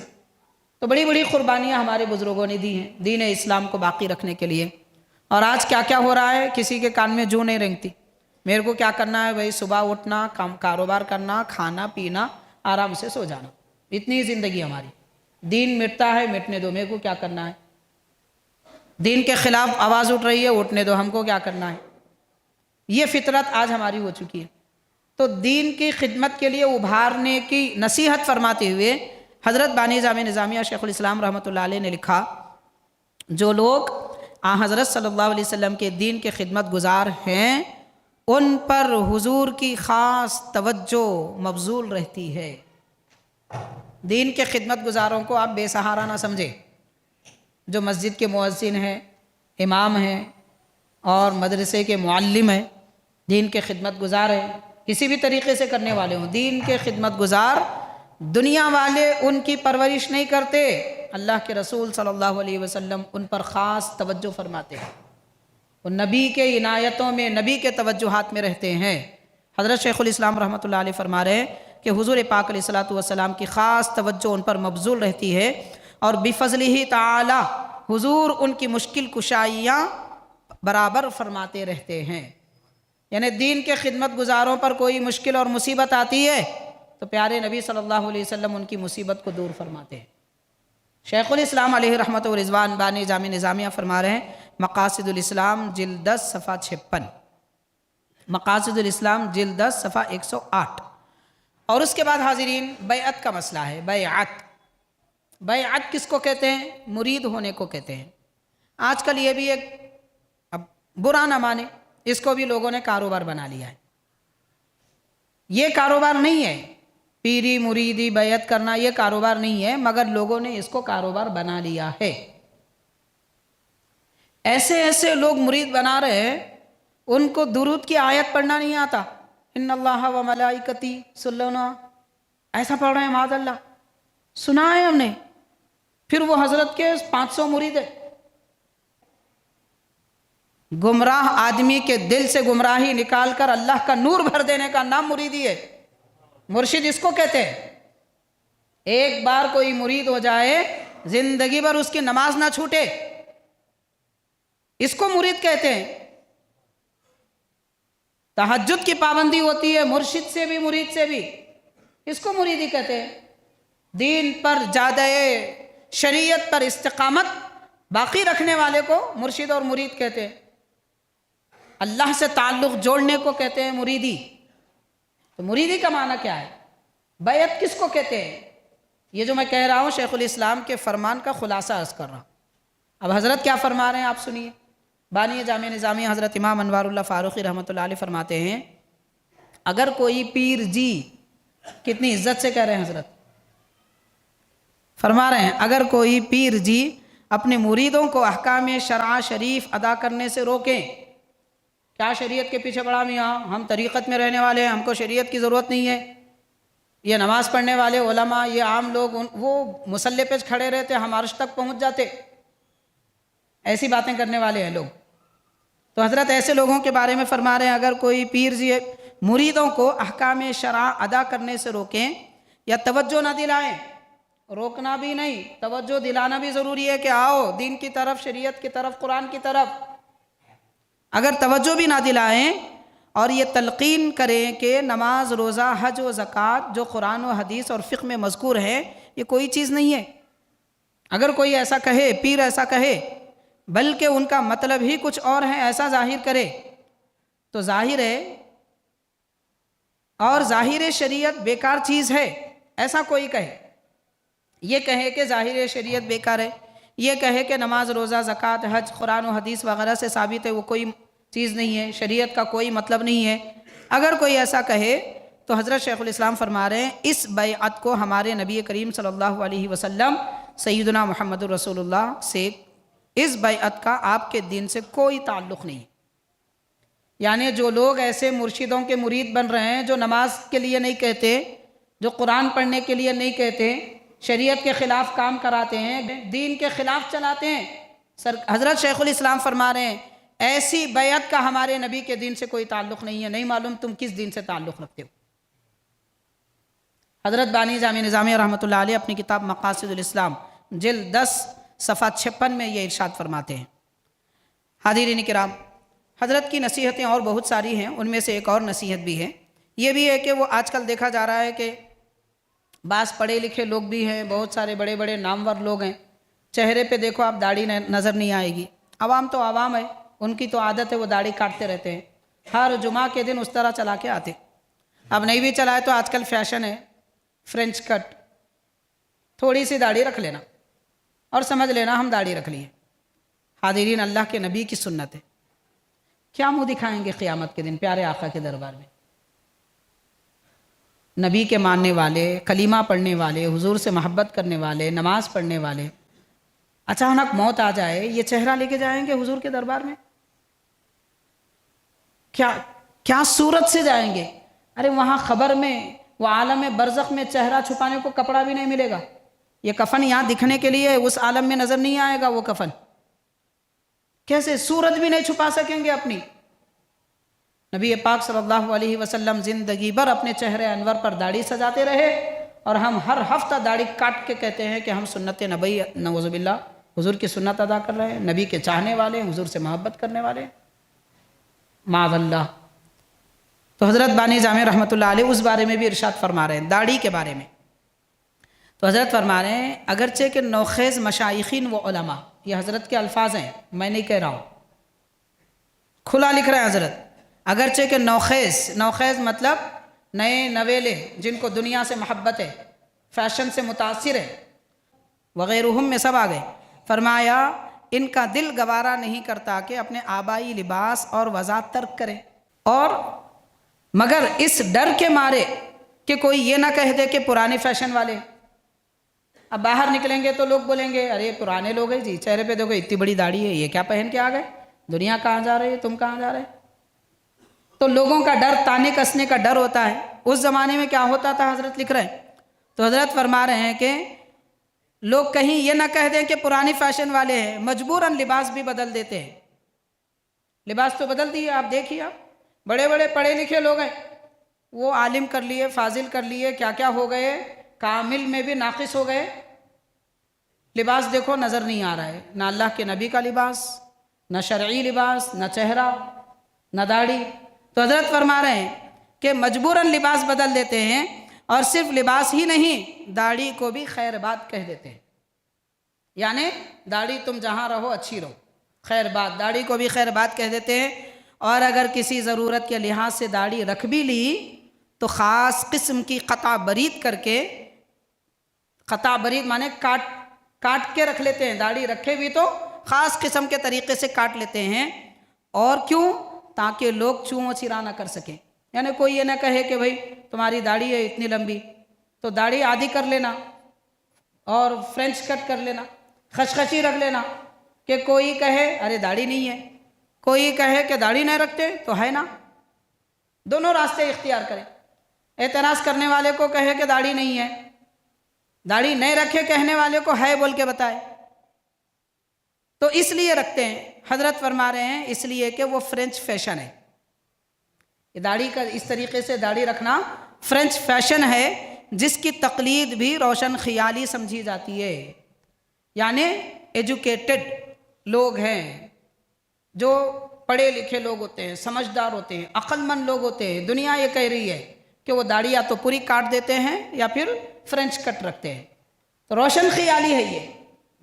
تو بڑی بڑی قربانیاں ہمارے بزرگوں نے دی ہیں دین اسلام کو باقی رکھنے کے لیے۔ اور آج کیا کیا ہو رہا ہے، کسی کے کان میں جوں نہیں رینگتی۔ میرے کو کیا کرنا ہے بھائی، صبح اٹھنا، کاروبار کرنا، کھانا پینا، آرام سے سو جانا، اتنی زندگی ہماری۔ دین مٹتا ہے، مٹنے دو، میرے کو کیا کرنا ہے۔ دین کے خلاف آواز اٹھ رہی ہے، اٹھنے دو، ہم کو کیا کرنا ہے۔ یہ فطرت آج ہماری ہو چکی ہے۔ تو دین کی خدمت کے لیے ابھارنے کی نصیحت فرماتے ہوئے حضرت بانی جامع نظامیہ شیخ الاسلام رحمۃ اللہ علیہ نے لکھا، جو لوگ حضرت صلی اللہ علیہ وسلم کے دین کے خدمت گزار ہیں ان پر حضور کی خاص توجہ مبذول رہتی ہے۔ دین کے خدمت گزاروں کو آپ بے سہارا نہ سمجھیں۔ جو مسجد کے مؤذن ہیں، امام ہیں اور مدرسے کے معلم ہیں، دین کے خدمت گزار ہیں، کسی بھی طریقے سے کرنے والے ہوں، دین کے خدمت گزار، دنیا والے ان کی پرورش نہیں کرتے، اللہ کے رسول صلی اللہ علیہ وسلم ان پر خاص توجہ فرماتے ہیں، وہ نبی کے عنایتوں میں، نبی کے توجہات میں رہتے ہیں۔ حضرت شیخ الاسلام رحمۃ اللہ علیہ فرما رہے ہیں کہ حضور پاک علیہ الصلوۃ والسلام کی خاص توجہ ان پر مبذول رہتی ہے، اور بفضلہ تعالی حضور ان کی مشکل کشائیاں برابر فرماتے رہتے ہیں۔ یعنی دین کے خدمت گزاروں پر کوئی مشکل اور مصیبت آتی ہے تو پیارے نبی صلی اللہ علیہ وسلم ان کی مصیبت کو دور فرماتے ہیں۔ شیخ الاسلام علیہ رحمت و رضوان بانی جامع نظامیہ فرما رہے ہیں، مقاصد الاسلام جلد 10 صفحہ 56، مقاصد الاسلام جلد 10 صفحہ 108۔ اور اس کے بعد حاضرین بیعت کا مسئلہ ہے۔ بیعت کس کو کہتے ہیں؟ مرید ہونے کو کہتے ہیں۔ آج کل یہ بھی ایک، اب برا نہ مانے، اس کو بھی لوگوں نے کاروبار بنا لیا ہے۔ یہ کاروبار نہیں ہے، پیری مریدی بیعت کرنا یہ کاروبار نہیں ہے، مگر لوگوں نے اس کو کاروبار بنا لیا ہے۔ ایسے لوگ مرید بنا رہے ہیں، ان کو درود کی آیت پڑھنا نہیں آتا، ان اللہ و ملائکتی صلونا، ایسا پڑھ رہے ہیں، معاذ اللہ، سنا ہے ہم نے، پھر وہ حضرت کے 500 مرید ہے۔ گمراہ آدمی کے دل سے گمراہی نکال کر اللہ کا نور بھر دینے کا نام مریدی ہے۔ مرشد اس کو کہتے ہیں۔ ایک بار کوئی مرید ہو جائے، زندگی بھر اس کی نماز نہ چھوٹے، اس کو مرید کہتے ہیں۔ تہجد کی پابندی ہوتی ہے، مرشد سے بھی مرید سے بھی، اس کو مریدی کہتے ہیں۔ دین پر زیادہ شریعت پر استقامت باقی رکھنے والے کو مرشد اور مرید کہتے ہیں۔ اللہ سے تعلق جوڑنے کو کہتے ہیں مریدی۔ تو مریدی کا معنی کیا ہے؟ بیعت کس کو کہتے ہیں؟ یہ جو میں کہہ رہا ہوں شیخ الاسلام کے فرمان کا خلاصہ عرض کر رہا ہوں۔ اب حضرت کیا فرما رہے ہیں آپ سنیے۔ بانی جامع نظامیہ حضرت امام انوار اللہ فاروقی رحمۃ اللہ علیہ فرماتے ہیں، اگر کوئی پیر جی، کتنی عزت سے کہہ رہے ہیں حضرت، فرما رہے ہیں اگر کوئی پیر جی اپنے مریدوں کو احکام شرع شریف ادا کرنے سے روکیں، کیا شریعت کے پیچھے پڑا میاں، ہم طریقت میں رہنے والے ہیں، ہم کو شریعت کی ضرورت نہیں ہے، یہ نماز پڑھنے والے علماء، یہ عام لوگ وہ مصلی پہ کھڑے رہتے، ہم عرش تک پہنچ جاتے، ایسی باتیں کرنے والے ہیں لوگ۔ تو حضرت ایسے لوگوں کے بارے میں فرما رہے ہیں اگر کوئی پیر جی مریدوں کو احکام شرع ادا کرنے سے روکیں یا توجہ نہ دلائیں، روکنا بھی نہیں، توجہ دلانا بھی ضروری ہے کہ آؤ دین کی طرف، شریعت کی طرف، قرآن کی طرف، اگر توجہ بھی نہ دلائیں اور یہ تلقین کریں کہ نماز، روزہ، حج و زکوٰۃ جو قرآن و حدیث اور فقہ میں مذکور ہیں یہ کوئی چیز نہیں ہے، اگر کوئی ایسا کہے، پیر ایسا کہے، بلکہ ان کا مطلب ہی کچھ اور ہے، ایسا ظاہر کرے، تو ظاہر ہے اور ظاہر شریعت بیکار چیز ہے، ایسا کوئی کہے، یہ کہے کہ ظاہر شریعت بیکار ہے، یہ کہے کہ نماز، روزہ، زکوٰۃ، حج قرآن و حدیث وغیرہ سے ثابت ہے، وہ کوئی چیز نہیں ہے، شریعت کا کوئی مطلب نہیں ہے، اگر کوئی ایسا کہے تو حضرت شیخ الاسلام فرما رہے ہیں اس بیعت کو ہمارے نبی کریم صلی اللہ علیہ وسلم سیدنا محمد رسول اللہ سے، اس بیعت کا آپ کے دین سے کوئی تعلق نہیں۔ یعنی جو لوگ ایسے مرشدوں کے مرید بن رہے ہیں جو نماز کے لیے نہیں کہتے، جو قرآن پڑھنے کے لیے نہیں کہتے، شریعت کے خلاف کام کراتے ہیں، دین کے خلاف چلاتے ہیں، حضرت شیخ الاسلام فرما رہے ہیں ایسی بیعت کا ہمارے نبی کے دین سے کوئی تعلق نہیں ہے، نہیں معلوم تم کس دین سے تعلق رکھتے ہو۔ حضرت بانی جامع نظامی رحمۃ اللہ علیہ اپنی کتاب مقاصد الاسلام جلد 10 صفحہ 56 میں یہ ارشاد فرماتے ہیں۔ حاضرین کرام، حضرت کی نصیحتیں اور بہت ساری ہیں، ان میں سے ایک اور نصیحت بھی ہے، یہ بھی ہے کہ وہ آج کل دیکھا جا رہا ہے کہ بعض پڑھے لکھے لوگ بھی ہیں، بہت سارے بڑے بڑے نامور لوگ ہیں، چہرے پہ دیکھو آپ داڑھی نظر نہیں آئے گی۔ عوام تو عوام ہے، ان کی تو عادت ہے وہ داڑھی کاٹتے رہتے ہیں، ہر جمعہ کے دن اس طرح چلا کے آتے۔ اب نہیں بھی چلائے تو آج کل فیشن ہے فرینچ کٹ، تھوڑی سی داڑھی رکھ لینا اور سمجھ لینا ہم داڑھی رکھ لیے۔ حاضرین، اللہ کے نبی کی سنت ہے، کیا منہ دکھائیں گے قیامت کے دن پیارے آقا کے دربار میں؟ نبی کے ماننے والے، کلمہ پڑھنے والے، حضور سے محبت کرنے والے، نماز پڑھنے والے، اچانک موت آ جائے، یہ چہرہ لے کے جائیں گے حضور کے دربار میں؟ کیا صورت سے جائیں گے؟ ارے وہاں خبر میں، وہ عالم برزخ میں چہرہ چھپانے کو کپڑا بھی نہیں ملے گا، یہ کفن یہاں دکھنے کے لیے اس عالم میں نظر نہیں آئے گا، وہ کفن کیسے صورت بھی نہیں چھپا سکیں گے اپنی۔ نبی پاک صلی اللہ علیہ وسلم زندگی بھر اپنے چہرے انور پر داڑھی سجاتے رہے، اور ہم ہر ہفتہ داڑھی کاٹ کے کہتے ہیں کہ ہم سنت نبی، نعوذ باللہ، حضور کی سنت ادا کر رہے ہیں، نبی کے چاہنے والے، حضور سے محبت کرنے والے، معاذ اللہ۔ تو حضرت بانی جامع رحمۃ اللہ علیہ اس بارے میں بھی ارشاد فرما رہے ہیں، داڑھی کے بارے میں۔ تو حضرت فرما رہے ہیں اگرچہ کہ نوخیز مشائخین و علماء، یہ حضرت کے الفاظ ہیں، میں نہیں کہہ رہا ہوں، کھلا لکھ رہے ہیں حضرت، اگرچہ کہ نوخیز مطلب نئے نویلے جن کو دنیا سے محبت ہے، فیشن سے متاثر ہے، وغیرہم میں سب آ گئے، فرمایا ان کا دل گوارا نہیں کرتا کہ اپنے آبائی لباس اور وضع ترک کریں، اور مگر اس ڈر کے مارے کہ کوئی یہ نہ کہہ دے کہ پرانے فیشن والے۔ اب باہر نکلیں گے تو لوگ بولیں گے ارے پرانے لوگ ہیں جی، چہرے پہ دیکھو اتنی بڑی داڑھی ہے، یہ کیا پہن کے آ گئے، دنیا کہاں جا رہی ہے، تم کہاں جا رہے؟ تو لوگوں کا ڈر، تانے کسنے کا ڈر ہوتا ہے۔ اس زمانے میں کیا ہوتا تھا حضرت لکھ رہے ہیں، تو حضرت فرما رہے ہیں کہ لوگ کہیں یہ نہ کہہ دیں کہ پرانی فیشن والے ہیں، مجبوراً لباس بھی بدل دیتے ہیں۔ لباس تو بدل دیے، آپ دیکھیے، آپ بڑے بڑے پڑھے لکھے لوگ ہیں، وہ عالم کر لیے، فاضل کر لیے، کیا کیا ہو گئے، کامل میں بھی ناقص ہو گئے، لباس دیکھو نظر نہیں آ رہا ہے، نہ اللہ کے نبی کا لباس، نہ شرعی لباس، نہ چہرہ، نہ داڑھی۔ تو حضرت فرما رہے ہیں کہ مجبوراً لباس بدل دیتے ہیں، اور صرف لباس ہی نہیں، داڑھی کو بھی خیر بات کہہ دیتے ہیں، یعنی داڑھی تم جہاں رہو اچھی رہو، خیر بات، داڑھی کو بھی خیر بات کہہ دیتے ہیں۔ اور اگر کسی ضرورت کے لحاظ سے داڑھی رکھ بھی لی تو خاص قسم کی قطع برید کر کے، قطع برید مانے کاٹ کے رکھ لیتے ہیں، داڑھی رکھے بھی تو خاص قسم کے طریقے سے کاٹ لیتے ہیں، اور کیوں؟ تاکہ لوگ چوں و چرا نہ کر سکیں، یعنی کوئی یہ نہ کہے کہ بھئی تمہاری داڑھی ہے اتنی لمبی، تو داڑھی آدھی کر لینا اور فرینچ کٹ کر لینا، خشخشی رکھ لینا، کہ کوئی کہے ارے داڑھی نہیں ہے، کوئی کہے کہ داڑھی نہیں رکھتے تو ہے نا، دونوں راستے اختیار کریں۔ اعتراض کرنے والے کو کہے کہ داڑھی نہیں ہے، داڑھی نہیں رکھے کہنے والے کو ہے بول کے بتائے، تو اس لیے رکھتے ہیں۔ حضرت فرما رہے ہیں اس لیے کہ وہ فرینچ فیشن ہے، یہ داڑھی کا اس طریقے سے داڑھی رکھنا فرینچ فیشن ہے، جس کی تقلید بھی روشن خیالی سمجھی جاتی ہے، یعنی ایجوکیٹڈ لوگ ہیں، جو پڑھے لکھے لوگ ہوتے ہیں، سمجھدار ہوتے ہیں، عقل مند لوگ ہوتے ہیں، دنیا یہ کہہ رہی ہے کہ وہ داڑھی یا تو پوری کاٹ دیتے ہیں یا پھر فرینچ کٹ رکھتے ہیں، تو روشن خیالی ہے، یہ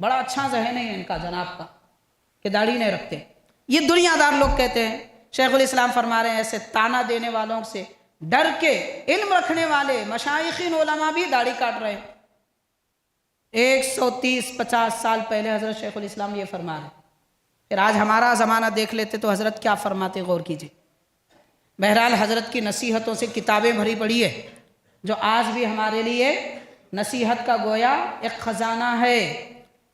بڑا اچھا ذہن ہے ان کا جناب کا کہ داڑھی نہیں رکھتے، یہ دنیا دار لوگ کہتے ہیں۔ شیخ الاسلام فرما رہے ہیں ایسے تانا دینے والوں سے ڈر کے علم رکھنے والے مشائخین علماء بھی داڑھی کاٹ رہے ہیں۔ 130-50 سال پہلے حضرت شیخ الاسلام یہ فرما رہے ہیں، پھر آج ہمارا زمانہ دیکھ لیتے تو حضرت کیا فرماتے، غور کیجئے۔ بہرحال حضرت کی نصیحتوں سے کتابیں بھری پڑی ہے، جو آج بھی ہمارے لیے نصیحت کا گویا ایک خزانہ ہے۔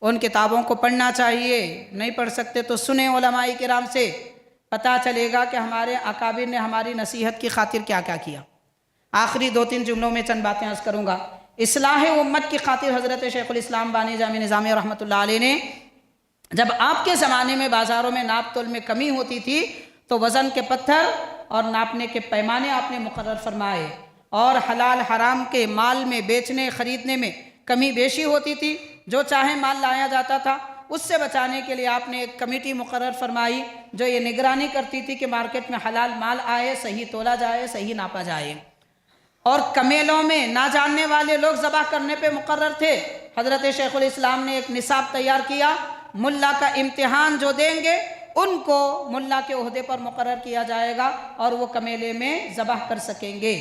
ان کتابوں کو پڑھنا چاہیے، نہیں پڑھ سکتے تو سنیں علماء کرام سے، پتہ چلے گا کہ ہمارے اکابر نے ہماری نصیحت کی خاطر کیا کیا کیا۔ آخری 2-3 جملوں میں چند باتیں عرض کروں گا۔ اصلاح امت کی خاطر حضرت شیخ الاسلام بانی جامع نظامی رحمۃ اللہ علیہ نے، جب آپ کے زمانے میں بازاروں میں ناپ تول میں کمی ہوتی تھی تو وزن کے پتھر اور ناپنے کے پیمانے آپ نے مقرر فرمائے، اور حلال حرام کے مال میں بیچنے خریدنے میں کمی بیشی ہوتی تھی، جو چاہے مال لایا جاتا تھا۔ اس سے بچانے کے لیے آپ نے ایک کمیٹی مقرر فرمائی جو یہ نگرانی کرتی تھی کہ مارکیٹ میں حلال مال آئے، صحیح تولا جائے، صحیح ناپا جائے۔ اور کمیلوں میں نہ جاننے والے لوگ ذبح کرنے پہ مقرر تھے۔ حضرت شیخ الاسلام نے ایک نصاب تیار کیا، ملا کا امتحان جو دیں گے ان کو ملا کے عہدے پر مقرر کیا جائے گا اور وہ کمیلے میں ذبح کر سکیں گے۔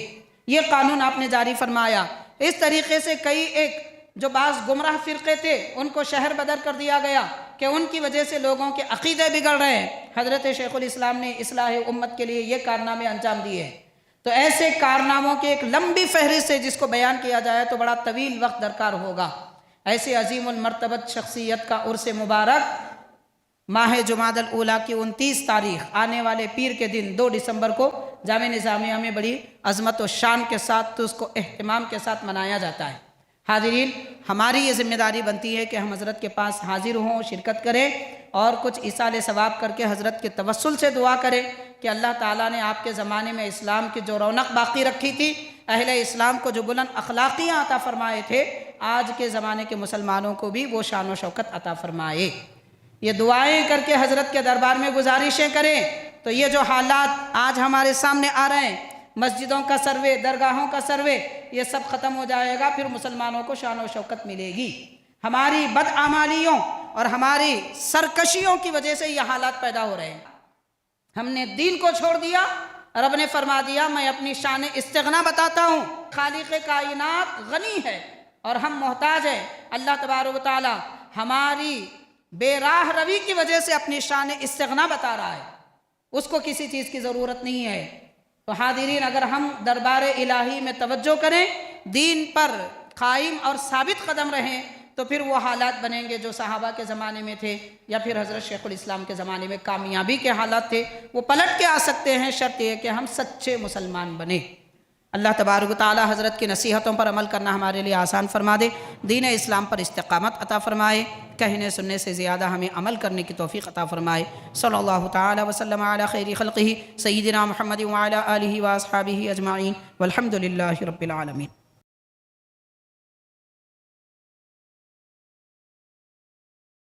یہ قانون آپ نے جاری فرمایا۔ اس طریقے سے کئی ایک جو بعض گمراہ فرقے تھے ان کو شہر بدر کر دیا گیا کہ ان کی وجہ سے لوگوں کے عقیدے بگڑ رہے ہیں۔ حضرت شیخ الاسلام نے اصلاح امت کے لیے یہ کارنامے انجام دیے ہیں۔ تو ایسے کارناموں کی ایک لمبی فہرست ہے جس کو بیان کیا جائے تو بڑا طویل وقت درکار ہوگا۔ ایسے عظیم المرتبت شخصیت کا عرس مبارک ماہ جمادی الاولیٰ کی 29 تاریخ آنے والے پیر کے دن 2 دسمبر کو جامع نظامیہ میں بڑی عظمت و شان کے ساتھ تو اس کو اہتمام کے ساتھ منایا جاتا ہے۔ حاضرین، ہماری یہ ذمہ داری بنتی ہے کہ ہم حضرت کے پاس حاضر ہوں، شرکت کریں اور کچھ ایصال ثواب کر کے حضرت کے توسل سے دعا کریں کہ اللہ تعالیٰ نے آپ کے زمانے میں اسلام کی جو رونق باقی رکھی تھی، اہل اسلام کو جو بلند اخلاقیاں عطا فرمائے تھے، آج کے زمانے کے مسلمانوں کو بھی وہ شان و شوکت عطا فرمائے۔ یہ دعائیں کر کے حضرت کے دربار میں گزارشیں کریں تو یہ جو حالات آج ہمارے سامنے آ رہے ہیں، مسجدوں کا سروے، درگاہوں کا سروے، یہ سب ختم ہو جائے گا، پھر مسلمانوں کو شان و شوکت ملے گی۔ ہماری بدعمالیوں اور ہماری سرکشیوں کی وجہ سے یہ حالات پیدا ہو رہے ہیں۔ ہم نے دین کو چھوڑ دیا، رب نے فرما دیا میں اپنی شان استغنا بتاتا ہوں، خالق کائنات غنی ہے اور ہم محتاج ہیں۔ اللہ تبارک و تعالی ہماری بے راہ روی کی وجہ سے اپنی شان استغنا بتا رہا ہے، اس کو کسی چیز کی ضرورت نہیں ہے۔ تو حاضرین، اگر ہم دربار الہی میں توجہ کریں، دین پر قائم اور ثابت قدم رہیں تو پھر وہ حالات بنیں گے جو صحابہ کے زمانے میں تھے یا پھر حضرت شیخ الاسلام کے زمانے میں کامیابی کے حالات تھے، وہ پلٹ کے آ سکتے ہیں، شرط یہ کہ ہم سچے مسلمان بنیں۔ اللہ تبارک و تعالی حضرت کی نصیحتوں پر عمل کرنا ہمارے لیے آسان فرما دے، دین اسلام پر استقامت عطا فرمائے، کہنے سننے سے زیادہ ہمیں عمل کرنے کی توفیق عطا فرمائے۔ صلی اللہ تعالی وسلم علی خیر خلقہ سیدنا محمد وعلی آلہ واصحابہ اجمعین والحمد للہ رب العالمین۔